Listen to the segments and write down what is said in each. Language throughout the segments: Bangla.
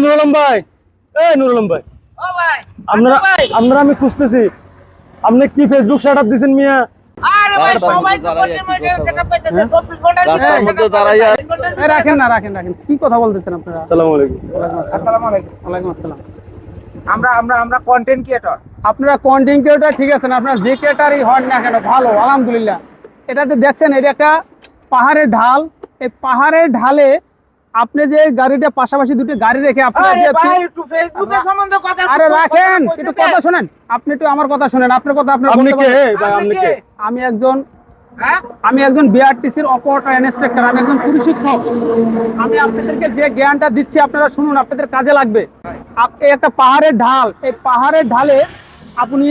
নুরুল আলম ভাই, নুরুল আলম ভাই, ও ভাই আপনারা আমি খুঁজতেছি। আপনি কি ফেসবুক সেটআপ দিছেন মিয়া? আরে ভাই সবাই তো কন্টেন্ট সেটআপ পাইতেছে 24 ঘন্টার রাস্তার মধ্যে দাঁড়াইয়া রাখেন না রাখেন রাখেন, কি কথা বলতেছেন আপনারা? আসসালামু আলাইকুম। আসসালামু আলাইকুম। ওয়ালাইকুম আসসালাম। আমরা কন্টেন্ট ক্রিয়েটর। আপনারা কন্টেন্ট ক্রিয়েটর ঠিক আছেন, আপনারা যে ক্রিয়েটরই হন না কেন ভালো আলহামদুলিল্লাহ। এটাতে দেখছেন এটা একটা পাহাড়ের ঢাল, এই পাহাড়ের ঢালে আপনি যে গাড়িটা পাশাপাশি দুটো গাড়ি রেখে আপনারা আরে যে ভাই একটু ফেসবুকের সম্বন্ধে কথা আরে রাখেন, একটু কথা শুনেন, আপনি একটু আমার কথা শুনেন, আপনার কথা আপনি আপনি বলতে কে পারেন। ভাই? আপনি কে? হ্যাঁ আমি একজন বিআরটিসির অপারেটর ইন্সট্রাক্টর, আমি একজন প্রশিক্ষক। আমি আপনাদেরকে যে জ্ঞানটা দিচ্ছি আপনারা শুনুন, আপনাদের কাজে লাগবে। এই একটা পাহাড়ের ঢাল, এই পাহাড়ের ঢালে আপনি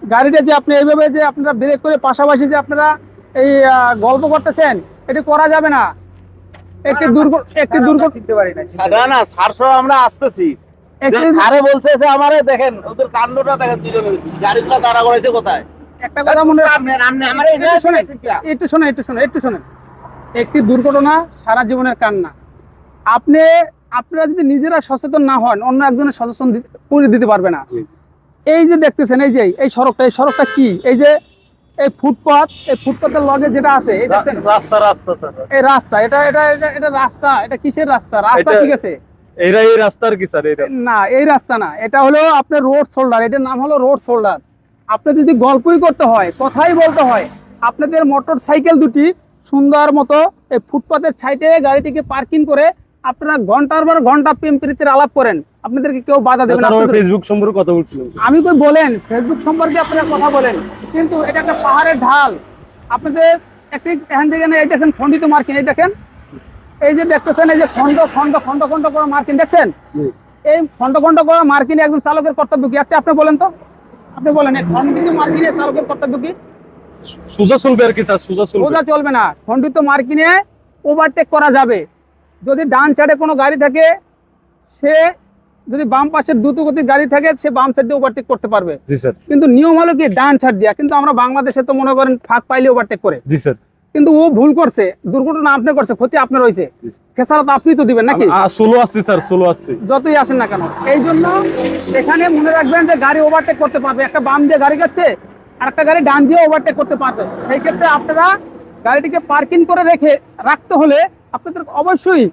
গাড়িটা যে আপনি এইভাবে যে আপনারা ব্রেক করে পাশাপাশি যে আপনারা এই গল্প করতেছেন, এটি করা যাবে না। একটি দুর্ঘটনা শিখতে পারি না। না সারশো আমরা আসতেছি, সারে বলতেছে আমারে দেখেন ওদের কাণ্ডটা দেখেন, দুজনে গাড়িটা দাঁড়া করাইছে কোথায়। একটা কথা মনে আপনি আমার একটু শোনেন। একটি দুর্ঘটনা সারা জীবনের কান্না। আপনারা যদি নিজেরা সচেতন না হন, অন্য একজনের সচেতন করে দিতে পারবে না। এই যে দেখতেছেন, এই সড়কটা কি? এই যে এই ফুটপাথ, এই ফুটপাথের লগে যেটা আছে, এই দেখছেন রাস্তা স্যার। এই রাস্তা, এটা রাস্তা, এটা কিসের রাস্তা? রাস্তা ঠিক আছে, এই রাস্তার কি স্যার? এই রাস্তা না, এই রাস্তা না, এটা হলো আপনার রোড শোল্ডার। এটার নাম হলো রোড শোল্ডার। আপনার যদি গল্পই করতে হয়, কথাই বলতে হয়, আপনাদের মোটর সাইকেল দুটি সুন্দর মতো এই ফুটপাথের সাইডে গাড়িটিকে পার্কিং করে আপনারা ঘন্টার পর ঘন্টা প্রেম প্রীতির আলাপ করেন, আপনাদেরকে কেউ বাধা দেবে না। স্যার আমি ফেসবুক সম্পর্কে কথা বলছিলাম। আমি কই বলেন ফেসবুক সম্পর্কে আপনারা কথা বলেন, কিন্তু এটা একটা পাহাড়ের ঢাল। আপনাদের একটি এখান থেকে এই দেখেন খন্ডিত মার্কিন, এই দেখেন, এই যে দেখতেছেন, এই যে খন্ড খন্ড খন্ড খন্ড করা মার্কিন দেখছেন, এই খন্ড খন্ড করা মার্কিনে একজন চালকের কর্তব্য কি? আচ্ছা আপনি বলেন তো, আপনি বলেন এই খন্ডিত মার্কিনে চালকের কর্তব্য কি? সোজা চলবে আর কি স্যার? সোজা চলবে না। খন্ডিত মার্কিনে ওভারটেক করা যাবে। যদি ডান সাইডে কোনো গাড়ি থাকে, সে যদি বাম পাশের দ্রুত গতির গাড়ি থাকে, সে বাম সাইড দিয়ে ওভারটেক করতে পারবে। জি স্যার। কিন্তু নিয়ম হলো কি ডান সাইড দিয়া, কিন্তু আমরা বাংলাদেশে তো মনে করেন ফাঁক পাইলে ওভারটেক করে। জি স্যার। কিন্তু ও ভুল করছে, দুর্ঘটনা আপনি করছে, ক্ষতি আপনার হয়েছে, খেসারত আপনি তো দিবেন নাকি? সোলো আসছি স্যার, সোলো আসছি। যতই আসেন না কেন, এই জন্য এখানে মনে রাখবেন যে গাড়ি ওভারটেক করতে পারবে, একটা বাম দিয়ে গাড়ি যাচ্ছে আর একটা গাড়ি ডান দিয়ে ওভারটেক করতে পারবে। সেই ক্ষেত্রে আপনারা গাড়িটিকে পার্কিং করে রাখতে হলে আপনাদের অবশ্যই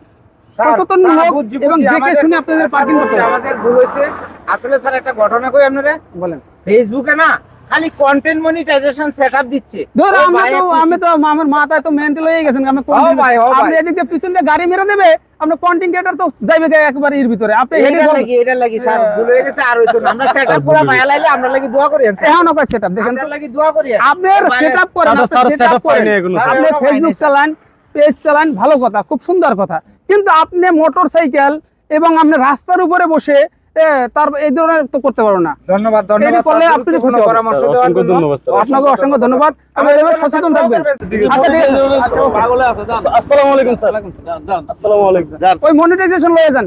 সচেতন হোক এবং দেখে শুনে আপনাদের পার্কিং করতে হবে। আমাদের ভুল হয়েছে আসলে স্যার। একটা ঘটনা কই আপনারা, বলেন। ফেসবুকে না খালি কন্টেন্ট মনিটাইজেশন সেটআপ দিচ্ছে। ধর আমি তো আমার মাথায় তো মেন্টাল হয়ে গেছেন। আপনি এদিক দিয়ে পিছন দিয়ে গাড়ি মেরে দেবে, আপনার কন্টেন্ট ক্রিয়েটর তো যাইবে একবার এর ভিতরে। আপনি এটা লাগি স্যার ভুল হয়ে গেছে, আর হইতো না। আমরা সেটআপ পুরো মায়া লাইলে আমরা লাগি দোয়া করি স্যার। এখন ওকে সেটআপ দেখেন, আমরা লাগি দোয়া করি। আপনার সেটআপ করেন, সেটআপ পাইনি এগুলো। আপনি ফেসবুক চালান, পেজ চালান, ভালো কথা, খুব সুন্দর কথা। কিন্তু আপনি মোটরসাইকেল এবং আপনি রাস্তার উপরে বসে তার এই ধরনের তো করতে পারো না। ধন্যবাদ করলে আপনি পরামর্শ দেওয়ার জন্য ধন্যবাদ স্যার। আপনাকে অসংখ্য ধন্যবাদ। আপনি এভাবে সচেতন থাকবেন। আসসালামু আলাইকুম স্যার। আসসালামু আলাইকুম। ওই মনিটাইজেশন লয়ে যান।